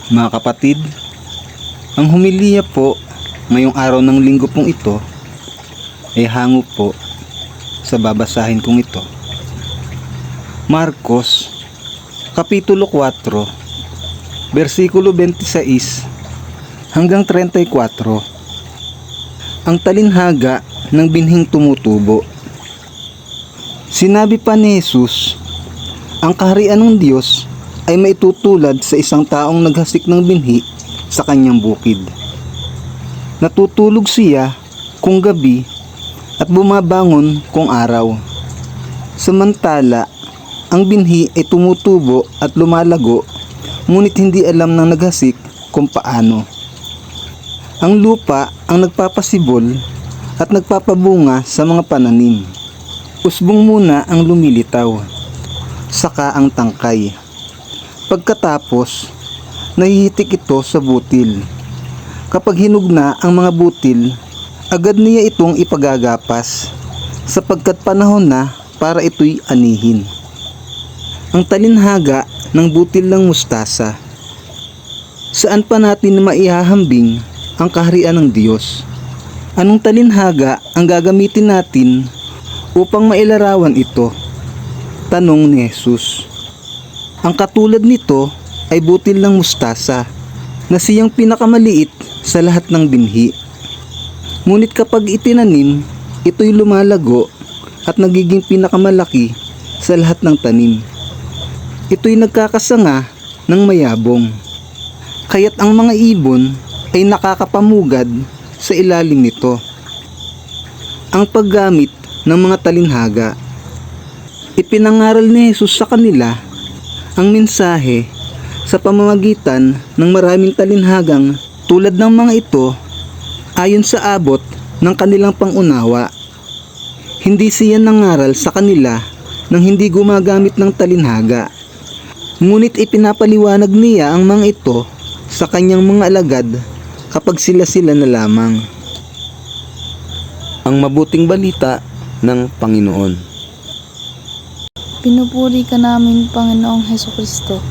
Mga kapatid, ang homilya po ngayong araw ng linggo pong ito ay hango po sa babasahin kong ito. Marcos, Kapitulo 4, versikulo 26 hanggang 34. Ang talinhaga ng binhing tumutubo. Sinabi pa ni Jesus, ang kaharian ng Diyos ay maitutulad sa isang taong naghasik ng binhi sa kanyang bukid. Natutulog siya kung gabi at bumabangon kung araw. Samantala, ang binhi ay tumutubo at lumalago, ngunit hindi alam ng naghasik kung paano. Ang lupa ang nagpapasibol at nagpapabunga sa mga pananim. Usbong muna ang lumilitaw, saka ang tangkay. Pagkatapos, nahihitik ito sa butil. Kapag hinug na ang mga butil, agad niya itong ipagagapas, sapagkat panahon na para ito'y anihin. Ang talinhaga ng butil ng mustasa. Saan pa natin maihahambing ang kaharian ng Diyos? Anong talinhaga ang gagamitin natin upang mailarawan ito? Tanong ni Jesus. Ang katulad nito ay butil ng mustasa na siyang pinakamaliit sa lahat ng binhi. Ngunit kapag itinanim, ito'y lumalago at nagiging pinakamalaki sa lahat ng tanim. Ito'y nagkakasanga ng mayabong, kaya't ang mga ibon ay nakakapamugad sa ilalim nito. Ang paggamit ng mga talinhaga. Ipinangaral ni Jesus sa kanila ang mensahe sa pamamagitan ng maraming talinhagang tulad ng mga ito ayon sa abot ng kanilang pangunawa. Hindi siya nangaral sa kanila nang hindi gumagamit ng talinhaga, ngunit ipinapaliwanag niya ang mga ito sa kanyang mga alagad kapag sila na lamang. Ang mabuting balita ng Panginoon. Pinupuri ka namin, Panginoong Hesukristo.